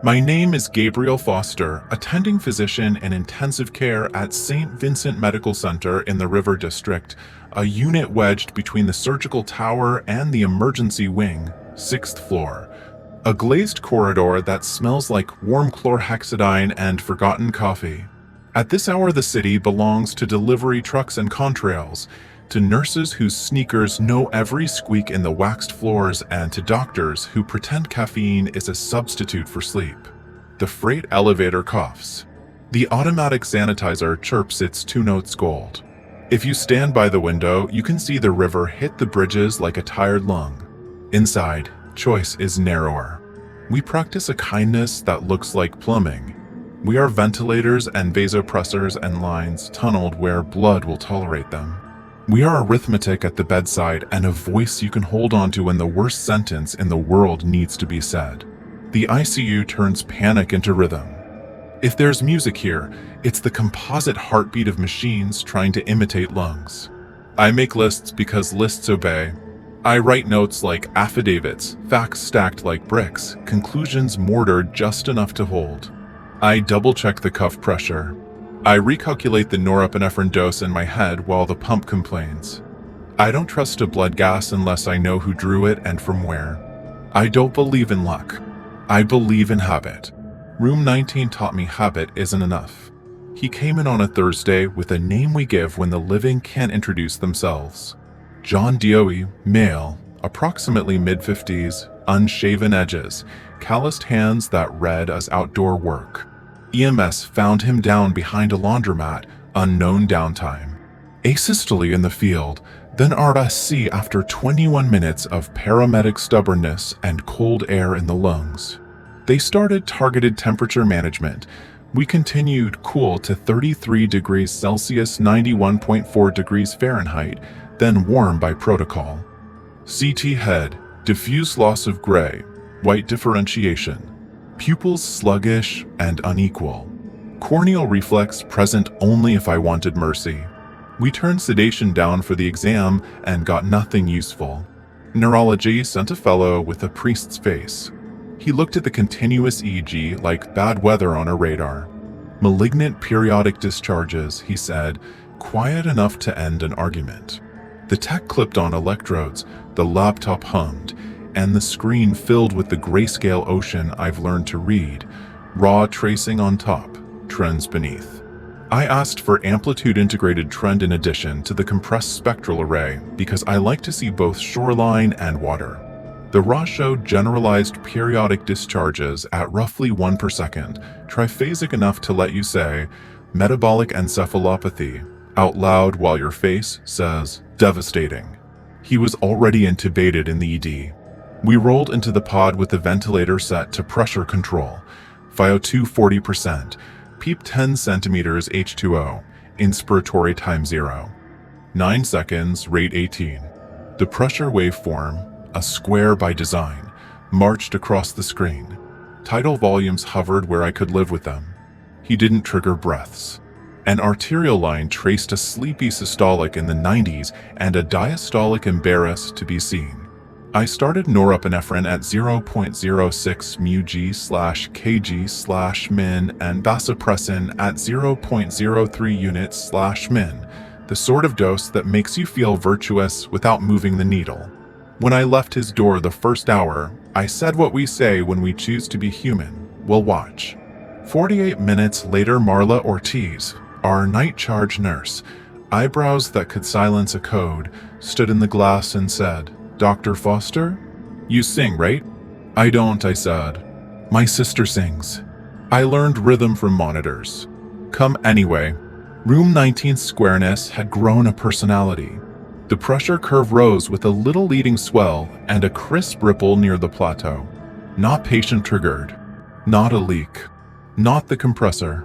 My name is Gabriel Foster, attending physician in intensive care at St. Vincent Medical Center in the River District, a unit wedged between the surgical tower and the emergency wing, 6th floor. A glazed corridor that smells like warm chlorhexidine and forgotten coffee. At this hour, the city belongs to delivery trucks and contrails, to nurses whose sneakers know every squeak in the waxed floors, and to doctors who pretend caffeine is a substitute for sleep. The freight elevator coughs. The automatic sanitizer chirps its 2 notes gold. If you stand by the window, you can see the river hit the bridges like a tired lung. Inside, choice is narrower. We practice a kindness that looks like plumbing. We are ventilators and vasopressors and lines tunneled where blood will tolerate them. We are arithmetic at the bedside and a voice you can hold on to when the worst sentence in the world needs to be said. The ICU turns panic into rhythm. If there's music here, it's the composite heartbeat of machines trying to imitate lungs. I make lists because lists obey. I write notes like affidavits, facts stacked like bricks, conclusions mortared just enough to hold. I double-check the cuff pressure. I recalculate the norepinephrine dose in my head while the pump complains. I don't trust a blood gas unless I know who drew it and from where. I don't believe in luck. I believe in habit. Room 19 taught me habit isn't enough. He came in on a Thursday with a name we give when the living can't introduce themselves. John Dioe, male, approximately mid-50s, unshaven edges, calloused hands that read as outdoor work. EMS found him down behind a laundromat, unknown downtime. Asystole in the field, then RSC after 21 minutes of paramedic stubbornness and cold air in the lungs. They started targeted temperature management. We continued cool to 33 degrees Celsius, 91.4 degrees Fahrenheit, then warm by protocol. CT head, diffuse loss of gray, white differentiation. Pupils sluggish and unequal. Corneal reflex present only if I wanted mercy. We turned sedation down for the exam and got nothing useful. Neurology sent a fellow with a priest's face. He looked at the continuous EEG like bad weather on a radar. Malignant periodic discharges, he said, quiet enough to end an argument. The tech clipped on electrodes, the laptop hummed, and the screen filled with the grayscale ocean I've learned to read, raw tracing on top, trends beneath. I asked for amplitude-integrated trend in addition to the compressed spectral array because I like to see both shoreline and water. The raw showed generalized periodic discharges at roughly 1 per second, triphasic enough to let you say, metabolic encephalopathy, out loud while your face says, devastating. He was already intubated in the ED. We rolled into the pod with the ventilator set to pressure control. FiO2 40%, PEEP 10 centimeters H2O, inspiratory time 0. 9 seconds, rate 18. The pressure waveform, a square by design, marched across the screen. Tidal volumes hovered where I could live with them. He didn't trigger breaths. An arterial line traced a sleepy systolic in the 90s and a diastolic embarrassed to be seen. I started norepinephrine at 0.06 μg/kg/min and vasopressin at 0.03 units/min, the sort of dose that makes you feel virtuous without moving the needle. When I left his door the first hour, I said what we say when we choose to be human, we'll watch. 48 minutes later, Marla Ortiz, our night charge nurse, eyebrows that could silence a code, stood in the glass and said, Dr. Foster? You sing, right? I don't, I said. My sister sings. I learned rhythm from monitors. Come anyway. Room 19's squareness had grown a personality. The pressure curve rose with a little leading swell and a crisp ripple near the plateau. Not patient-triggered. Not a leak. Not the compressor.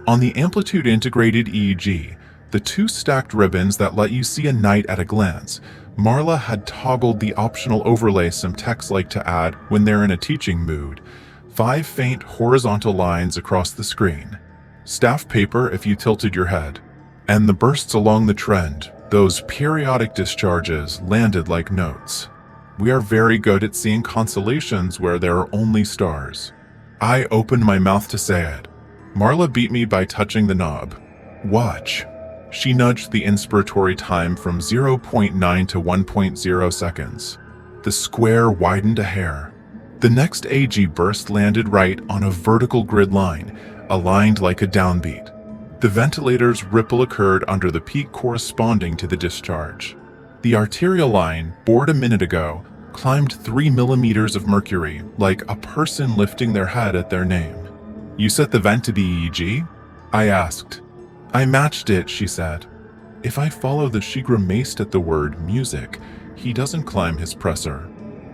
On the amplitude-integrated EEG, the 2 stacked ribbons that let you see a night at a glance, Marla had toggled the optional overlay some techs like to add when they're in a teaching mood. 5 faint horizontal lines across the screen. Staff paper if you tilted your head. And the bursts along the trend, those periodic discharges, landed like notes. We are very good at seeing constellations where there are only stars. I opened my mouth to say it. Marla beat me by touching the knob. Watch. She nudged the inspiratory time from 0.9 to 1.0 seconds. The square widened a hair. The next AG burst landed right on a vertical grid line, aligned like a downbeat. The ventilator's ripple occurred under the peak corresponding to the discharge. The arterial line, bored a minute ago, climbed 3 millimeters of mercury, like a person lifting their head at their name. You set the vent to the EEG? I asked. I matched it, she said. If I follow the she grimaced at the word music, he doesn't climb his presser.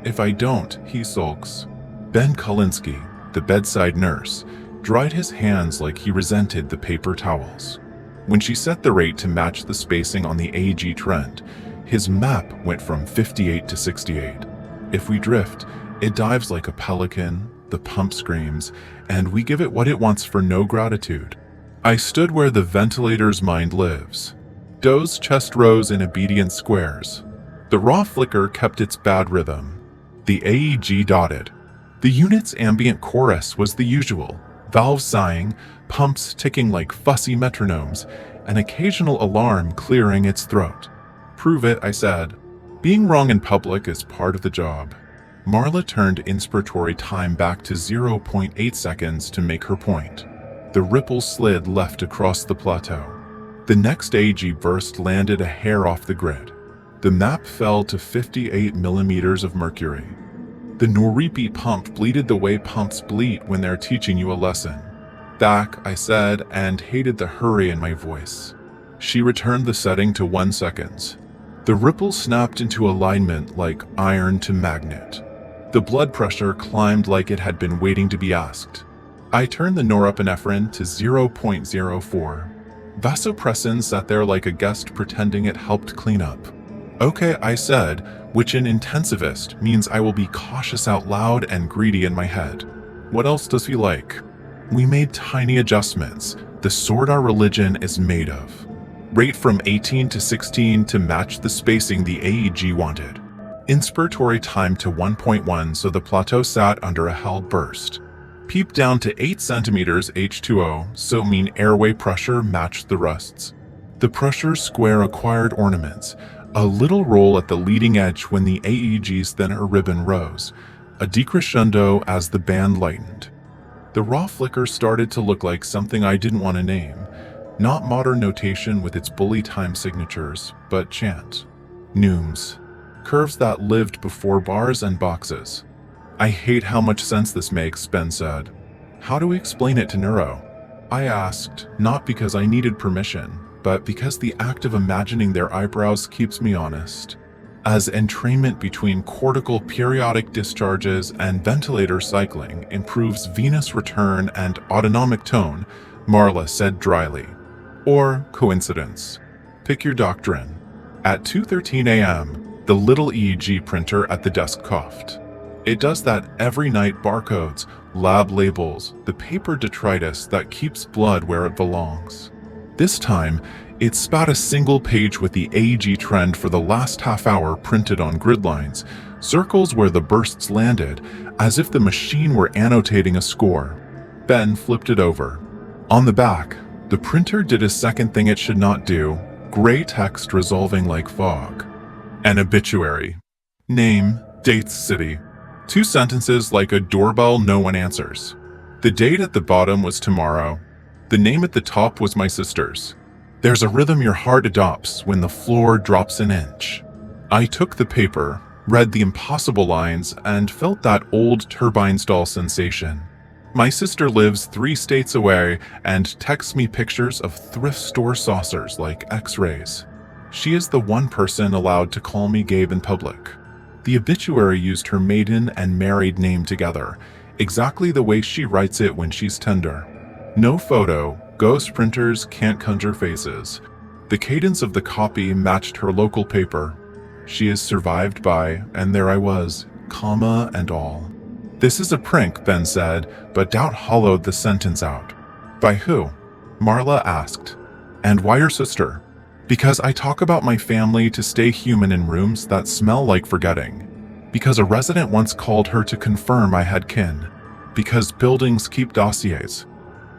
If I don't, he sulks. Ben Kolinsky, the bedside nurse, dried his hands like he resented the paper towels. When she set the rate to match the spacing on the AG trend, his map went from 58 to 68. If we drift, it dives like a pelican, the pump screams, and we give it what it wants for no gratitude. I stood where the ventilator's mind lives. Doe's chest rose in obedient squares. The raw flicker kept its bad rhythm. The AEG dotted. The unit's ambient chorus was the usual, valves sighing, pumps ticking like fussy metronomes, an occasional alarm clearing its throat. Prove it, I said. Being wrong in public is part of the job. Marla turned inspiratory time back to 0.8 seconds to make her point. The ripple slid left across the plateau. The next AG burst landed a hair off the grid. The map fell to 58 millimeters of mercury. The Noripi pump bleated the way pumps bleat when they're teaching you a lesson. Back, I said, and hated the hurry in my voice. She returned the setting to 1 second. The ripple snapped into alignment like iron to magnet. The blood pressure climbed like it had been waiting to be asked. I turned the norepinephrine to 0.04. Vasopressin sat there like a guest pretending it helped clean up. Okay, I said, which in intensivist means I will be cautious out loud and greedy in my head. What else does he like? We made tiny adjustments, the sort our religion is made of. Rate from 18 to 16 to match the spacing the AEG wanted. Inspiratory time to 1.1 so the plateau sat under a held burst. Peep down to 8 centimeters H2O so mean airway pressure matched the rusts. The pressure square acquired ornaments, a little roll at the leading edge when the AEG's thinner ribbon rose, a decrescendo as the band lightened. The raw flicker started to look like something I didn't want to name, not modern notation with its bully time signatures, but chant. Neumes. Curves that lived before bars and boxes. I hate how much sense this makes, Ben said. How do we explain it to neuro? I asked, not because I needed permission, but because the act of imagining their eyebrows keeps me honest. As entrainment between cortical periodic discharges and ventilator cycling improves venous return and autonomic tone, Marla said dryly. Or coincidence. Pick your doctrine. At 2:13 a.m., the little EEG printer at the desk coughed. It does that every night. Barcodes, lab labels, the paper detritus that keeps blood where it belongs. This time, it spat a single page with the AEG trend for the last half hour printed on grid lines, circles where the bursts landed, as if the machine were annotating a score. Ben flipped it over. On the back, the printer did a second thing it should not do, gray text resolving like fog. An obituary. Name, dates, city. 2 sentences like a doorbell no one answers. The date at the bottom was tomorrow. The name at the top was my sister's. There's a rhythm your heart adopts when the floor drops an inch. I took the paper, read the impossible lines, and felt that old turbine stall sensation. My sister lives 3 states away and texts me pictures of thrift store saucers like X-rays. She is the one person allowed to call me Gabe in public. The obituary used her maiden and married name together, exactly the way she writes it when she's tender. No photo, ghost printers can't conjure faces. The cadence of the copy matched her local paper. She is survived by, and there I was, comma and all. This is a prank, Ben said, but doubt hollowed the sentence out. By who? Marla asked. And why your sister? Because I talk about my family to stay human in rooms that smell like forgetting. Because a resident once called her to confirm I had kin. Because buildings keep dossiers.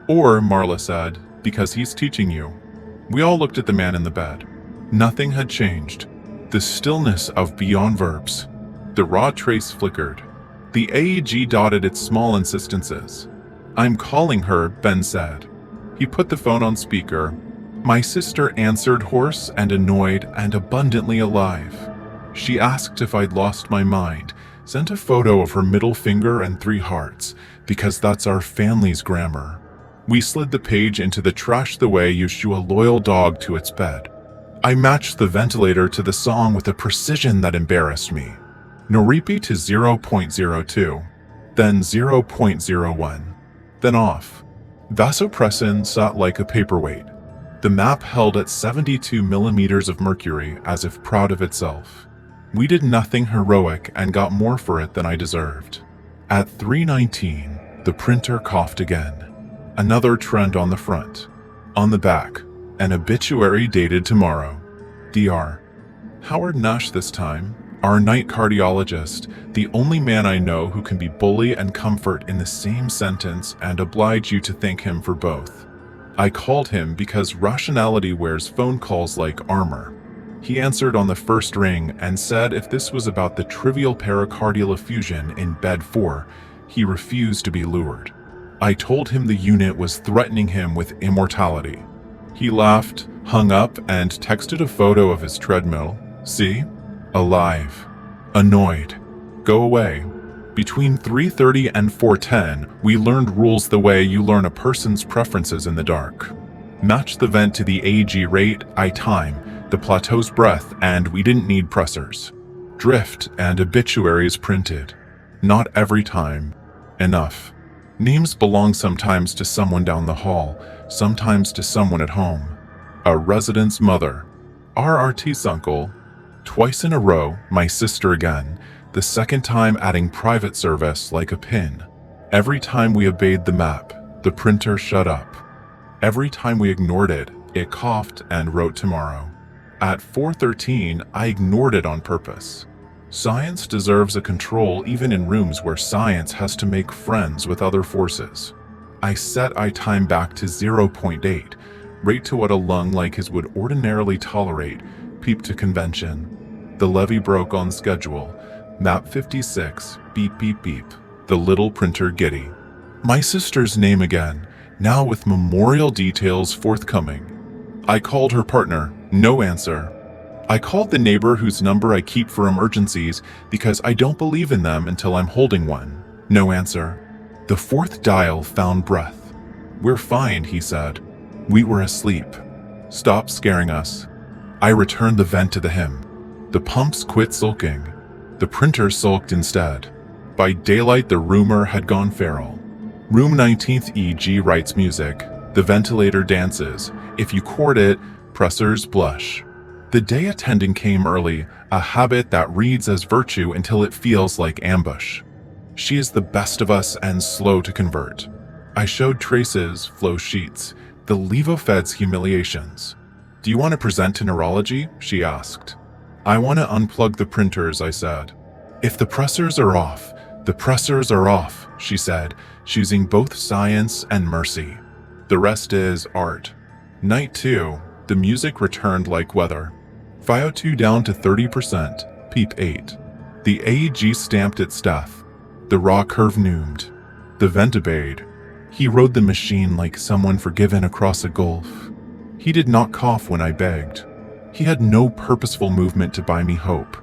Or, Marla said, because he's teaching you. We all looked at the man in the bed. Nothing had changed. The stillness of beyond verbs. The raw trace flickered. The AEG dotted its small insistences. I'm calling her, Ben said. He put the phone on speaker. My sister answered, hoarse and annoyed and abundantly alive. She asked if I'd lost my mind, sent a photo of her middle finger and 3 hearts, because that's our family's grammar. We slid the page into the trash the way you shoo a loyal dog to its bed. I matched the ventilator to the song with a precision that embarrassed me. Noripi to 0.02, then 0.01, then off. Vasopressin sat like a paperweight. The map held at 72 millimeters of mercury as if proud of itself. We did nothing heroic and got more for it than I deserved. At 3:19, the printer coughed again. Another trend on the front. On the back, an obituary dated tomorrow. Dr. Howard Nash this time, our night cardiologist, the only man I know who can be bully and comfort in the same sentence and oblige you to thank him for both. I called him because rationality wears phone calls like armor. He answered on the first ring and said if this was about the trivial pericardial effusion in bed 4, he refused to be lured. I told him the unit was threatening him with immortality. He laughed, hung up, and texted a photo of his treadmill. See? Alive. Annoyed. Go away. Between 3:30 and 4:10, we learned rules the way you learn a person's preferences in the dark. Match the vent to the AG rate, I time, the plateau's breath, and we didn't need pressers. Drift and obituaries printed. Not every time. Enough. Names belong sometimes to someone down the hall, sometimes to someone at home. A resident's mother. RRT's uncle. Twice in a row, my sister again, the second time adding private service like a pin. Every time we obeyed the map, the printer shut up. Every time we ignored it, it coughed and wrote tomorrow. At 4:13, I ignored it on purpose. Science deserves a control even in rooms where science has to make friends with other forces. I set I time back to 0.8, rate to what a lung like his would ordinarily tolerate, peep to convention. The levee broke on schedule. Map 56, beep beep beep, the little printer giddy. My sister's name again, now with memorial details forthcoming. I called her partner, no answer. I called the neighbor whose number I keep for emergencies because I don't believe in them until I'm holding one. No answer. The 4th dial found breath. We're fine, he said. We were asleep. Stop scaring us. I returned the vent to the hymn. The pumps quit sulking. The printer sulked instead. By daylight, the rumor had gone feral. Room 19th EG writes music. The ventilator dances. If you court it, pressers blush. The day attending came early, a habit that reads as virtue until it feels like ambush. She is the best of us and slow to convert. I showed traces, flow sheets, the Levofed's humiliations. Do you want to present to neurology? She asked. I want to unplug the printers, I said. If the pressers are off, the pressers are off, she said, choosing both science and mercy. The rest is art. Night 2, the music returned like weather. FiO2 down to 30%, PEEP 8. The AEG stamped its death. The raw curve noomed. The vent obeyed. He rode the machine like someone forgiven across a gulf. He did not cough when I begged. He had no purposeful movement to buy me hope.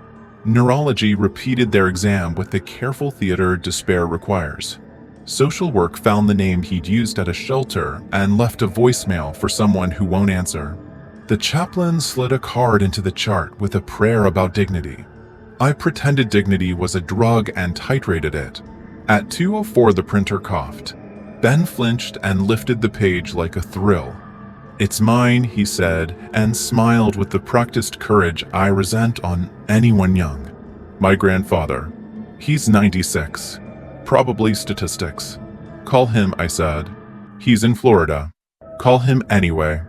Neurology repeated their exam with the careful theater despair requires. Social work found the name he'd used at a shelter and left a voicemail for someone who won't answer. The chaplain slid a card into the chart with a prayer about dignity. I pretended dignity was a drug and titrated it. At 2:04, the printer coughed. Ben flinched and lifted the page like a thrill. It's mine, he said, and smiled with the practiced courage I resent on anyone young. My grandfather. He's 96. Probably statistics. Call him, I said. He's in Florida. Call him anyway.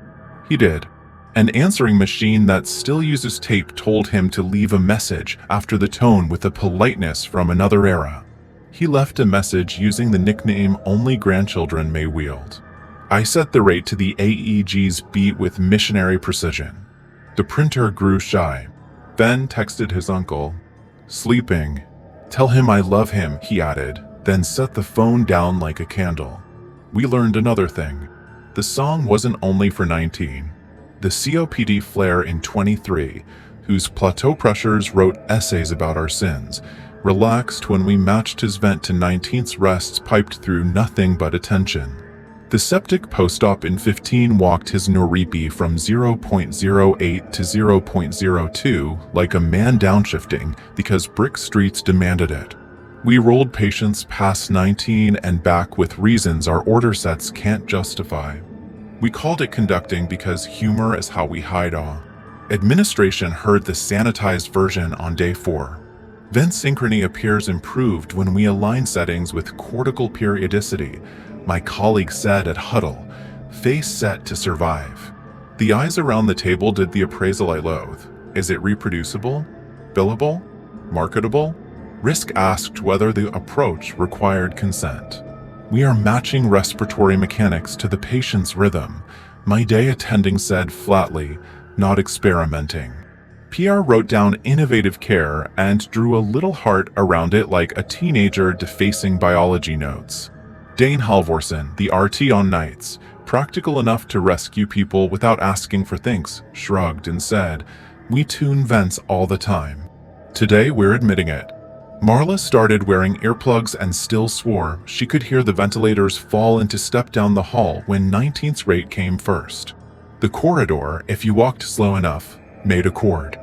He did. An answering machine that still uses tape told him to leave a message after the tone with a politeness from another era. He left a message using the nickname only grandchildren may wield. I set the rate to the AEG's beat with missionary precision. The printer grew shy. Ben texted his uncle. "Sleeping. Tell him I love him," he added, then set the phone down like a candle. We learned another thing. The song wasn't only for 19. The COPD flare in 23, whose plateau pressures wrote essays about our sins, relaxed when we matched his vent to 19th's rests piped through nothing but attention. The septic post-op in 15 walked his Noripi from 0.08 to 0.02 like a man downshifting because brick streets demanded it. We rolled patients past 19 and back with reasons our order sets can't justify. We called it conducting because humor is how we hide awe. Administration heard the sanitized version on day 4. Vent synchrony appears improved when we align settings with cortical periodicity, my colleague said at Huddle, face set to survive. The eyes around the table did the appraisal I loathe. Is it reproducible? Billable? Marketable? Risk asked whether the approach required consent. We are matching respiratory mechanics to the patient's rhythm, my day attending said flatly, not experimenting. PR wrote down innovative care and drew a little heart around it like a teenager defacing biology notes. Dane Halvorsen, the RT on nights, practical enough to rescue people without asking for things, shrugged and said, "We tune vents all the time. Today we're admitting it." Marla started wearing earplugs and still swore she could hear the ventilators fall into step down the hall when 19th's rate came first. The corridor, if you walked slow enough, made a chord.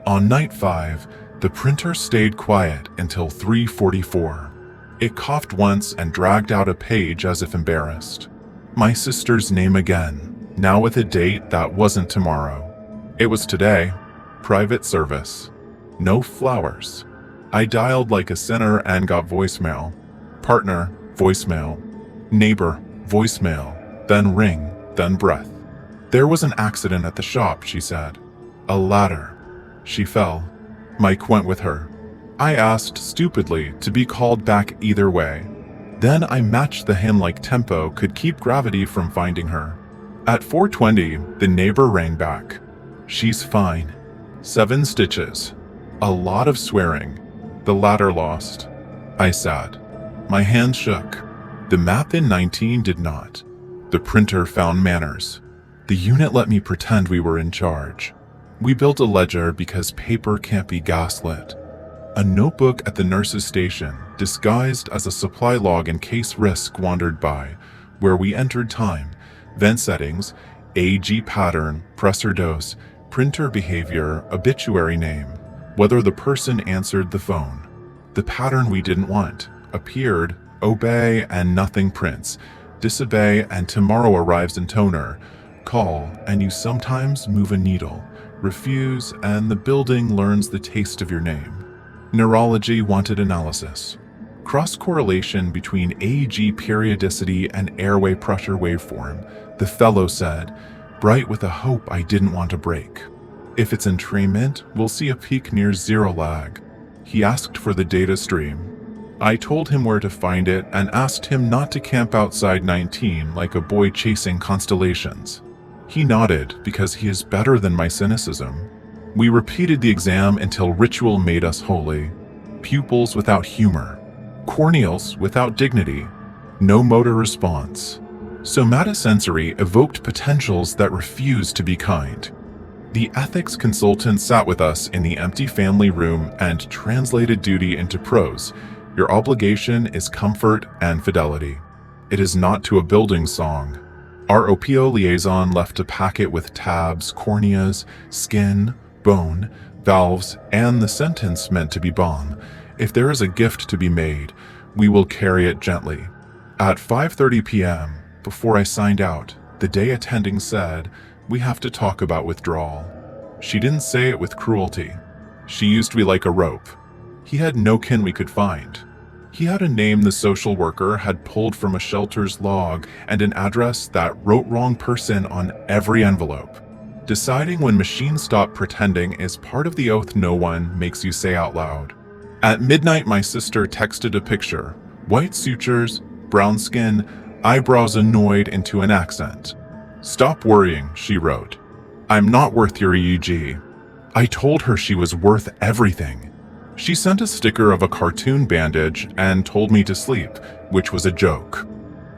On night 5, the printer stayed quiet until 3:44. It coughed once and dragged out a page as if embarrassed. My sister's name again, now with a date that wasn't tomorrow. It was today. Private service. No flowers. I dialed like a sinner and got voicemail. Partner, voicemail. Neighbor, voicemail. Then ring, then breath. There was an accident at the shop, she said. A ladder. She fell. Mike went with her. I asked stupidly to be called back either way. Then I matched the hymn-like tempo could keep gravity from finding her. At 4:20, the neighbor rang back. She's fine. 7 stitches. A lot of swearing. The ladder lost. I sat. My hands shook. The math in 19 did not. The printer found manners. The unit let me pretend we were in charge. We built a ledger because paper can't be gaslit. A notebook at the nurse's station, disguised as a supply log in case risk wandered by, where we entered time, vent settings, AG pattern, pressor dose, printer behavior, obituary name, whether the person answered the phone. The pattern we didn't want appeared, obey and nothing prints, disobey and tomorrow arrives in toner, call and you sometimes move a needle, refuse and the building learns the taste of your name. Neurology wanted analysis. Cross-correlation between AEG periodicity and airway pressure waveform, the fellow said, bright with a hope I didn't want to break. If it's entrainment, we'll see a peak near 0 lag. He asked for the data stream. I told him where to find it and asked him not to camp outside 19 like a boy chasing constellations. He nodded because he is better than my cynicism. We repeated the exam until ritual made us holy. Pupils without humor. Corneals without dignity. No motor response. Somatosensory evoked potentials that refused to be kind. The ethics consultant sat with us in the empty family room and translated duty into prose. Your obligation is comfort and fidelity. It is not to a building song. Our OPO liaison left a packet with tabs, corneas, skin, bone, valves, and the sentence meant to be bomb. If there is a gift to be made, we will carry it gently. At 5:30 p.m., before I signed out, the day attending said, we have to talk about withdrawal. She didn't say it with cruelty. She used me like a rope. He had no kin we could find. He had a name the social worker had pulled from a shelter's log and an address that wrote wrong person on every envelope. Deciding when machines stop pretending is part of the oath no one makes you say out loud. At midnight, my sister texted a picture. White sutures, brown skin, eyebrows annoyed into an accent. "Stop worrying," she wrote. "I'm not worth your EEG." I told her she was worth everything. She sent a sticker of a cartoon bandage and told me to sleep, which was a joke.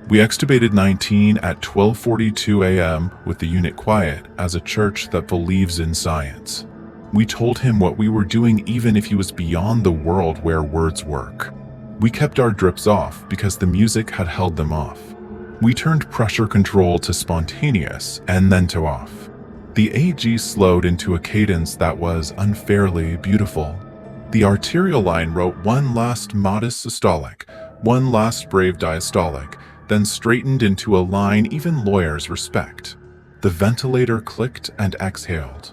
We extubated 19 at 12:42 a.m. with the unit quiet as a church that believes in science. We told him what we were doing even if he was beyond the world where words work. We kept our drips off because the music had held them off. We turned pressure control to spontaneous and then to off. The AG slowed into a cadence that was unfairly beautiful. The arterial line wrote one last modest systolic, one last brave diastolic, then straightened into a line even lawyers respect. The ventilator clicked and exhaled.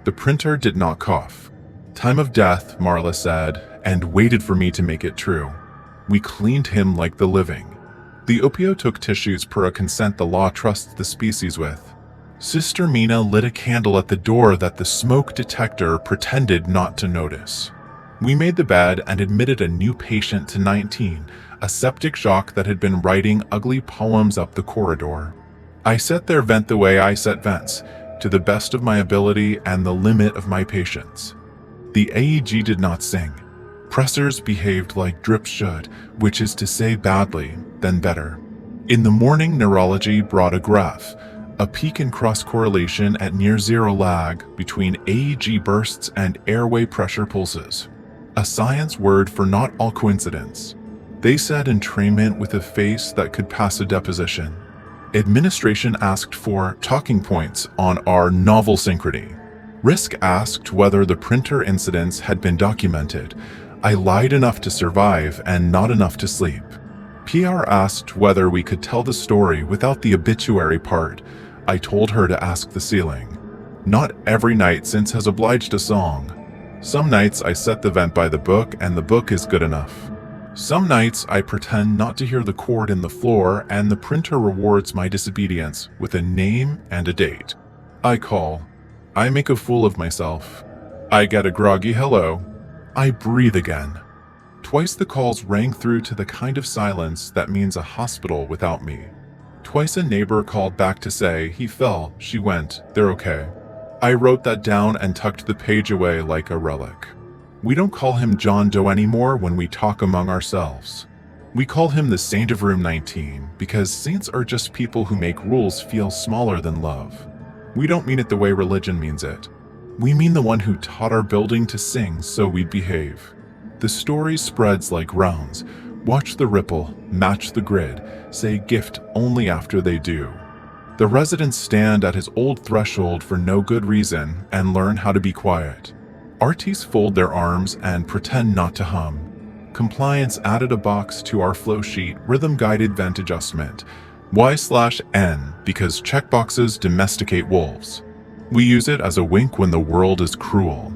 The printer did not cough. "Time of death," Marla said, and waited for me to make it true. We cleaned him like the living. The opio took tissues per a consent the law trusts the species with. Sister Mina lit a candle at the door that the smoke detector pretended not to notice. We made the bed and admitted a new patient to 19, a septic shock that had been writing ugly poems up the corridor. I set their vent the way I set vents, to the best of my ability and the limit of my patience. The AEG did not sing. Pressors behaved like drips should, which is to say badly, then better. In the morning, neurology brought a graph, a peak in cross-correlation at near-zero lag between AEG bursts and airway pressure pulses. A science word for not all coincidence. They said entrainment with a face that could pass a deposition. Administration asked for talking points on our novel synchrony. Risk asked whether the printer incidents had been documented. I lied enough to survive and not enough to sleep. PR asked whether we could tell the story without the obituary part. I told her to ask the ceiling. Not every night since has obliged a song. Some nights I set the vent by the book and the book is good enough. Some nights I pretend not to hear the cord in the floor and the printer rewards my disobedience with a name and a date. I call. I make a fool of myself. I get a groggy hello. I breathe again. Twice the calls rang through to the kind of silence that means a hospital without me. Twice a neighbor called back to say he fell, she went, they're okay. I wrote that down and tucked the page away like a relic. We don't call him John Doe anymore when we talk among ourselves. We call him the saint of room 19 because saints are just people who make rules feel smaller than love. We don't mean it the way religion means it. We mean the one who taught our building to sing so we'd behave. The story spreads like rounds. Watch the ripple, match the grid, say gift only after they do. The residents stand at his old threshold for no good reason and learn how to be quiet. RTs fold their arms and pretend not to hum. Compliance added a box to our flow sheet, rhythm-guided vent adjustment. Y/N because checkboxes domesticate wolves. We use it as a wink when the world is cruel.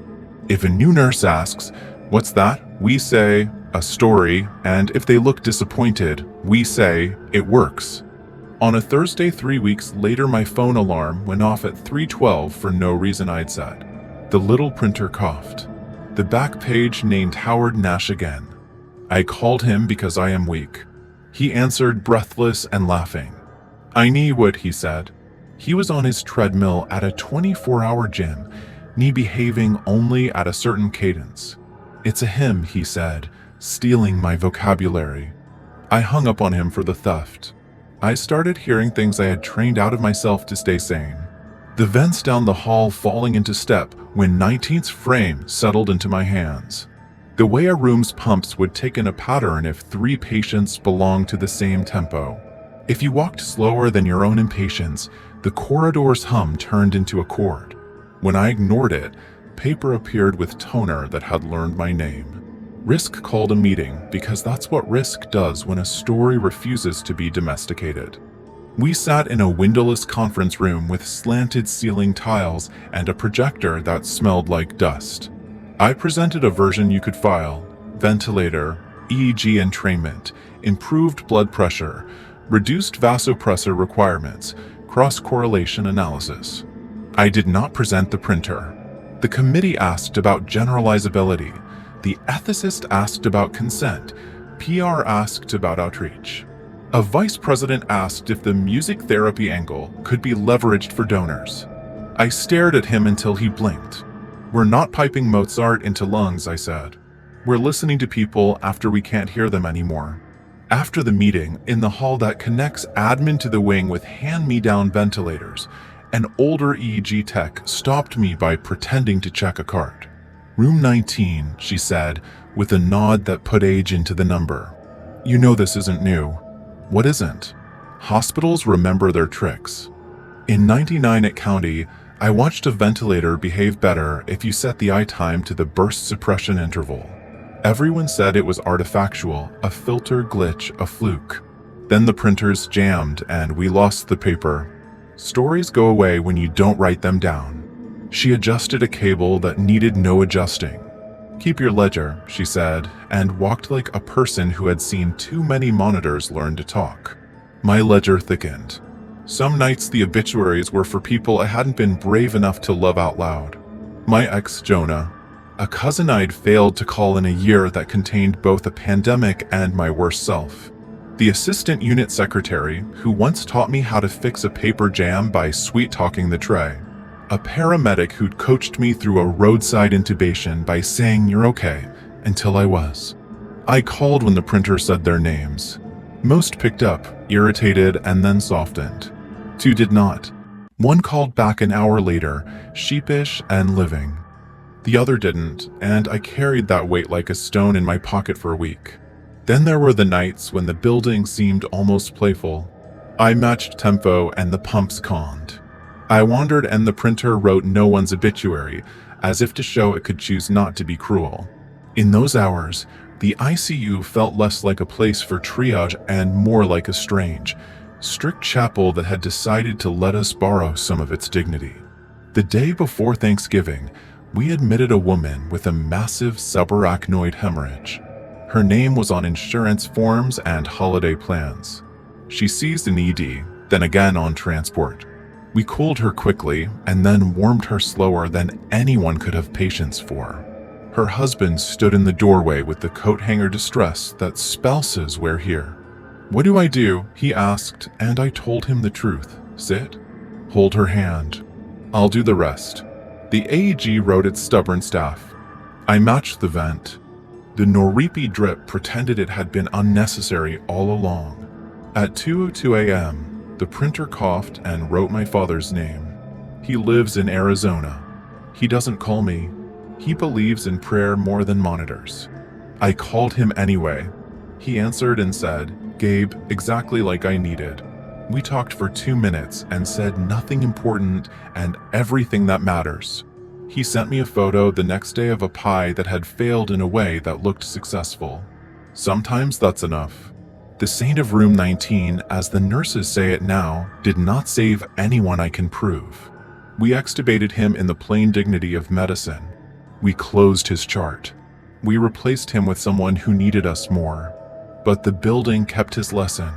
If a new nurse asks, "What's that?" we say, "A story," and if they look disappointed, we say, "It works." On a Thursday 3 weeks later, my phone alarm went off at 3:12 for no reason I'd said. The little printer coughed. The back page named Howard Nash again. I called him because I am weak. He answered breathless and laughing. "I knee would," he said. He was on his treadmill at a 24-hour gym, knee behaving only at a certain cadence. "It's a hymn," he said, stealing my vocabulary. I hung up on him for the theft. I started hearing things I had trained out of myself to stay sane. The vents down the hall falling into step when 19th's frame settled into my hands. The way a room's pumps would take in a pattern if 3 patients belonged to the same tempo. If you walked slower than your own impatience, the corridor's hum turned into a chord. When I ignored it, paper appeared with toner that had learned my name. Risk called a meeting because that's what Risk does when a story refuses to be domesticated. We sat in a windowless conference room with slanted ceiling tiles and a projector that smelled like dust. I presented a version you could file: ventilator, EEG entrainment, improved blood pressure, reduced vasopressor requirements, cross-correlation analysis. I did not present the printer. The committee asked about generalizability. The ethicist asked about consent. PR asked about outreach. A vice president asked if the music therapy angle could be leveraged for donors. I stared at him until he blinked. "We're not piping Mozart into lungs," I said. "We're listening to people after we can't hear them anymore." After the meeting, in the hall that connects admin to the wing with hand-me-down ventilators, an older EEG tech stopped me by pretending to check a card. "Room 19, she said, with a nod that put age into the number. "You know this isn't new." "What isn't?" "Hospitals remember their tricks." In 99 at County, I watched a ventilator behave better if you set the eye time to the burst suppression interval. Everyone said it was artifactual, a filter glitch, a fluke. Then the printers jammed and we lost the paper. Stories go away when you don't write them down. She adjusted a cable that needed no adjusting. "Keep your ledger," she said, and walked like a person who had seen too many monitors learn to talk. My ledger thickened. Some nights the obituaries were for people I hadn't been brave enough to love out loud. My ex Jonah, a cousin I'd failed to call in a year that contained both a pandemic and my worst self. The assistant unit secretary who once taught me how to fix a paper jam by sweet-talking the tray. A paramedic who'd coached me through a roadside intubation by saying "you're okay" until I was. I called when the printer said their names. Most picked up, irritated, and then softened. 2 did not. One called back an hour later, sheepish and living. The other didn't, and I carried that weight like a stone in my pocket for a week. Then there were the nights when the building seemed almost playful. I matched tempo and the pumps conned. I wandered and the printer wrote no one's obituary, as if to show it could choose not to be cruel. In those hours, the ICU felt less like a place for triage and more like a strange, strict chapel that had decided to let us borrow some of its dignity. The day before Thanksgiving, we admitted a woman with a massive subarachnoid hemorrhage. Her name was on insurance forms and holiday plans. She seized an ED, then again on transport. We cooled her quickly and then warmed her slower than anyone could have patience for. Her husband stood in the doorway with the coat hanger distress that spouses wear here. "What do I do?" he asked, and I told him the truth. "Sit. Hold her hand. I'll do the rest." The AEG wrote its stubborn staff. I matched the vent. The Noripi drip pretended it had been unnecessary all along. At 2:02 a.m., the printer coughed and wrote my father's name. He lives in Arizona. He doesn't call me. He believes in prayer more than monitors. I called him anyway. He answered and said, "Gabe, exactly like I needed." We talked for 2 minutes and said nothing important and everything that matters. He sent me a photo the next day of a pie that had failed in a way that looked successful. Sometimes that's enough. The saint of room 19, as the nurses say it now, did not save anyone I can prove. We extubated him in the plain dignity of medicine. We closed his chart. We replaced him with someone who needed us more. But the building kept his lesson.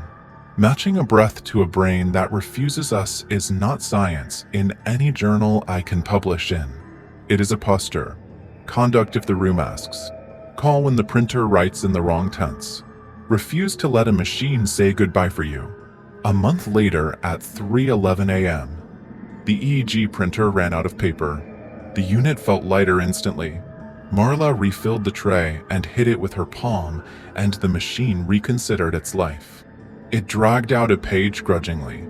Matching a breath to a brain that refuses us is not science in any journal I can publish in. It is a posture. Conduct if the room asks. Call when the printer writes in the wrong tense. Refuse to let a machine say goodbye for you. A month later at 3:11 a.m., the EEG printer ran out of paper. The unit felt lighter instantly. Marla refilled the tray and hit it with her palm, and the machine reconsidered its life. It dragged out a page grudgingly.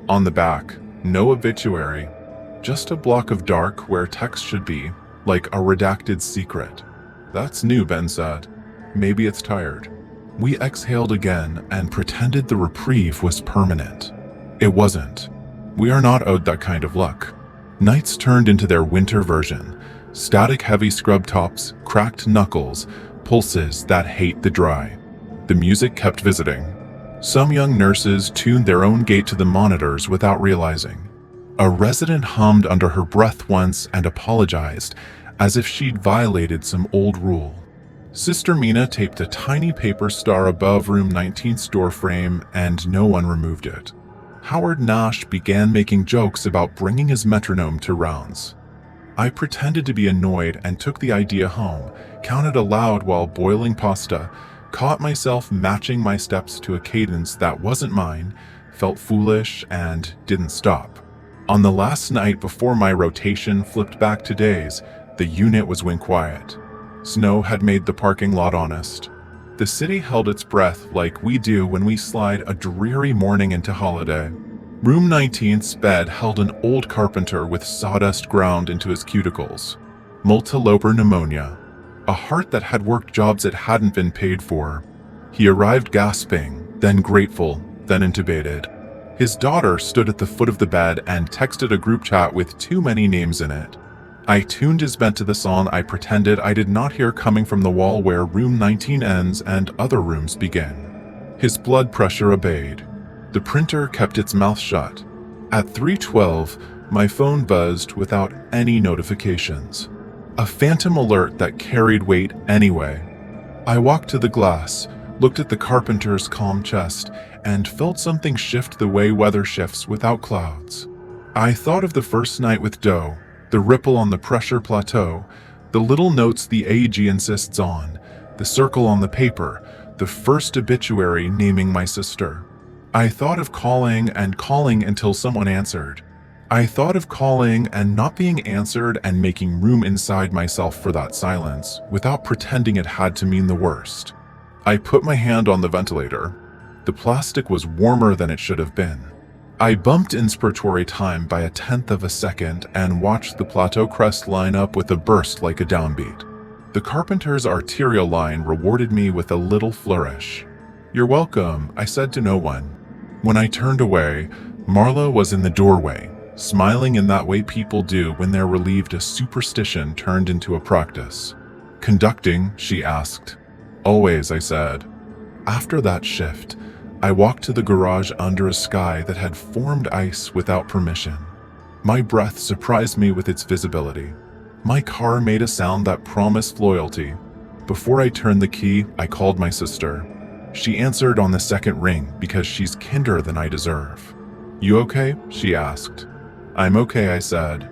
On the back, no obituary, just a block of dark where text should be, like a redacted secret. "That's new," Ben said. "Maybe it's tired." We exhaled again and pretended the reprieve was permanent. It wasn't. We are not owed that kind of luck. Nights turned into their winter version. Static-heavy scrub tops, cracked knuckles, pulses that hate the dry. The music kept visiting. Some young nurses tuned their own gait to the monitors without realizing. A resident hummed under her breath once and apologized, as if she'd violated some old rule. Sister Mina taped a tiny paper star above room 19's door frame, and no one removed it. Howard Nash began making jokes about bringing his metronome to rounds. I pretended to be annoyed and took the idea home, counted aloud while boiling pasta, caught myself matching my steps to a cadence that wasn't mine, felt foolish, and didn't stop. On the last night before my rotation flipped back to days, the unit was wind quiet. Snow had made the parking lot honest. The city held its breath like we do when we slide a dreary morning into holiday. Room 19's bed held an old carpenter with sawdust ground into his cuticles. Multiloper pneumonia. A heart that had worked jobs it hadn't been paid for. He arrived gasping, then grateful, then intubated. His daughter stood at the foot of the bed and texted a group chat with too many names in it. I tuned his bed to the song I pretended I did not hear coming from the wall where room 19 ends and other rooms begin. His blood pressure obeyed. The printer kept its mouth shut. At 3:12, my phone buzzed without any notifications. A phantom alert that carried weight anyway. I walked to the glass, looked at the carpenter's calm chest, and felt something shift the way weather shifts without clouds. I thought of the first night with Doe, the ripple on the pressure plateau, the little notes the AG insists on, the circle on the paper, the first obituary naming my sister. I thought of calling and calling until someone answered. I thought of calling and not being answered and making room inside myself for that silence, without pretending it had to mean the worst. I put my hand on the ventilator. The plastic was warmer than it should have been. I bumped inspiratory time by 1/10 of a second and watched the plateau crest line up with a burst like a downbeat. The carpenter's arterial line rewarded me with a little flourish. "You're welcome," I said to no one. When I turned away, Marla was in the doorway, smiling in that way people do when they're relieved a superstition turned into a practice. "Conducting?" she asked. "Always," I said. After that shift, I walked to the garage under a sky that had formed ice without permission. My breath surprised me with its visibility. My car made a sound that promised loyalty. Before I turned the key, I called my sister. She answered on the second ring because she's kinder than I deserve. "You okay?" she asked. "I'm okay," I said.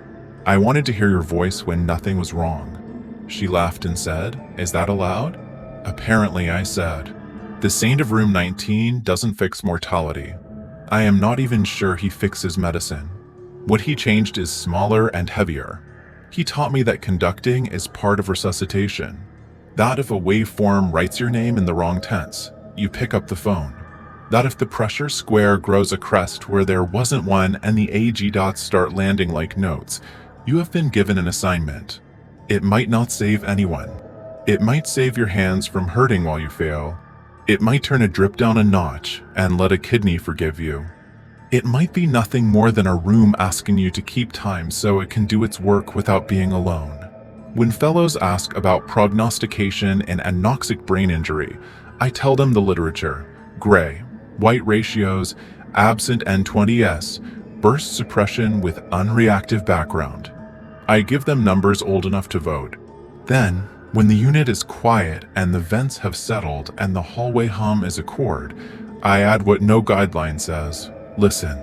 "I wanted to hear your voice when nothing was wrong." She laughed and said, "Is that allowed?" "Apparently," I said. "The saint of room 19 doesn't fix mortality. I am not even sure he fixes medicine. What he changed is smaller and heavier. He taught me that conducting is part of resuscitation. That if a waveform writes your name in the wrong tense, you pick up the phone. That if the pressure square grows a crest where there wasn't one and the AG dots start landing like notes, you have been given an assignment. It might not save anyone. It might save your hands from hurting while you fail. It might turn a drip down a notch and let a kidney forgive you. It might be nothing more than a room asking you to keep time so it can do its work without being alone. When fellows ask about prognostication in anoxic brain injury, I tell them the literature: gray, white ratios, absent N20S, burst suppression with unreactive background. I give them numbers old enough to vote. Then, when the unit is quiet and the vents have settled and the hallway hum is a chord, I add what no guideline says: listen.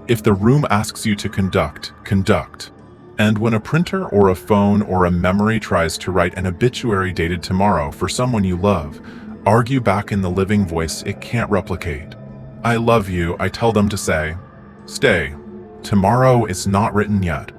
If the room asks you to conduct, conduct. And when a printer or a phone or a memory tries to write an obituary dated tomorrow for someone you love, argue back in the living voice it can't replicate. "I love you," I tell them to say. "Stay. Tomorrow is not written yet."